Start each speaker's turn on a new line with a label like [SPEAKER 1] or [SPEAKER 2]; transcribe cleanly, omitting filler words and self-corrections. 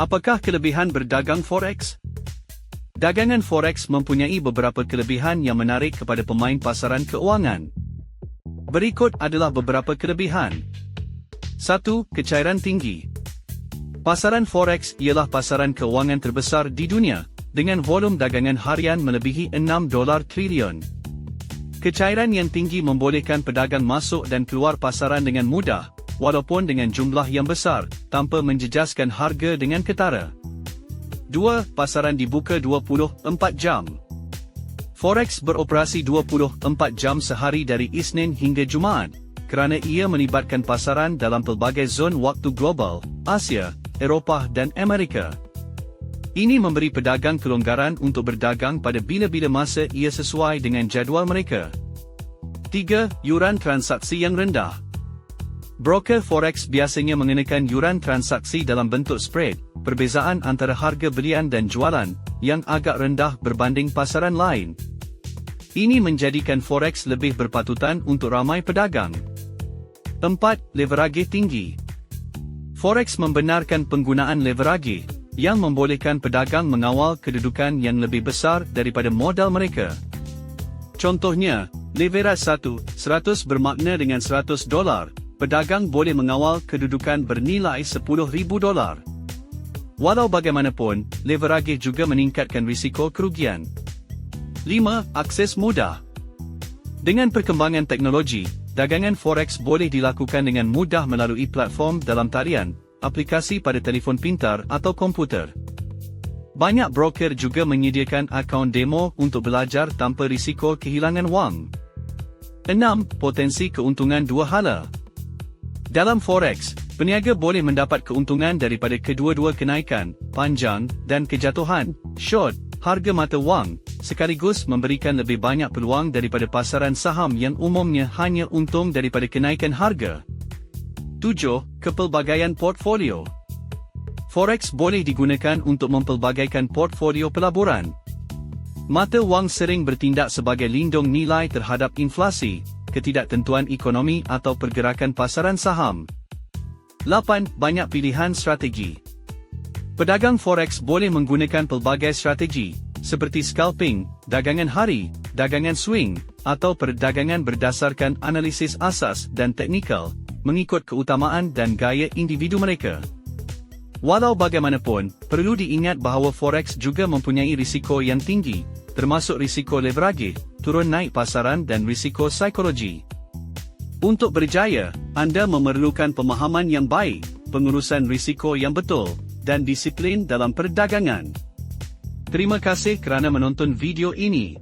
[SPEAKER 1] Apakah kelebihan berdagang forex? Dagangan forex mempunyai beberapa kelebihan yang menarik kepada pemain pasaran keuangan. Berikut adalah beberapa kelebihan. 1. Kecairan tinggi. Pasaran forex ialah pasaran keuangan terbesar di dunia, dengan volum dagangan harian melebihi $6 triliun. Kecairan yang tinggi membolehkan pedagang masuk dan keluar pasaran dengan mudah, walaupun dengan jumlah yang besar, tanpa menjejaskan harga dengan ketara. 2. Pasaran dibuka 24 jam. Forex beroperasi 24 jam sehari dari Isnin hingga Jumaat, kerana ia melibatkan pasaran dalam pelbagai zon waktu global, Asia, Eropah dan Amerika. Ini memberi pedagang kelonggaran untuk berdagang pada bila-bila masa ia sesuai dengan jadual mereka. 3. Yuran transaksi yang rendah. Broker forex biasanya mengenakan yuran transaksi dalam bentuk spread, perbezaan antara harga belian dan jualan, yang agak rendah berbanding pasaran lain. Ini menjadikan forex lebih berpatutan untuk ramai pedagang. 4. Leverage tinggi. Forex membenarkan penggunaan leverage, yang membolehkan pedagang mengawal kedudukan yang lebih besar daripada modal mereka. Contohnya, leverage 100 bermakna dengan $100, pedagang boleh mengawal kedudukan bernilai $10,000. Walau bagaimanapun, leverage juga meningkatkan risiko kerugian. 5. Akses mudah. Dengan perkembangan teknologi, dagangan forex boleh dilakukan dengan mudah melalui platform dalam talian, aplikasi pada telefon pintar atau komputer. Banyak broker juga menyediakan akaun demo untuk belajar tanpa risiko kehilangan wang. 6. Potensi keuntungan dua hala. Dalam forex, peniaga boleh mendapat keuntungan daripada kedua-dua kenaikan, panjang, dan kejatuhan, short, harga mata wang, sekaligus memberikan lebih banyak peluang daripada pasaran saham yang umumnya hanya untung daripada kenaikan harga. 7. Kepelbagaian portfolio. Forex boleh digunakan untuk mempelbagaikan portfolio pelaburan. Mata wang sering bertindak sebagai lindung nilai terhadap inflasi, ketidaktentuan ekonomi atau pergerakan pasaran saham. 8. Banyak pilihan strategi. Pedagang forex boleh menggunakan pelbagai strategi, seperti scalping, dagangan hari, dagangan swing, atau perdagangan berdasarkan analisis asas dan teknikal, mengikut keutamaan dan gaya individu mereka. Walau bagaimanapun, perlu diingat bahawa forex juga mempunyai risiko yang tinggi, termasuk risiko leverage, turun naik pasaran dan risiko psikologi. Untuk berjaya, anda memerlukan pemahaman yang baik, pengurusan risiko yang betul, dan disiplin dalam perdagangan. Terima kasih kerana menonton video ini.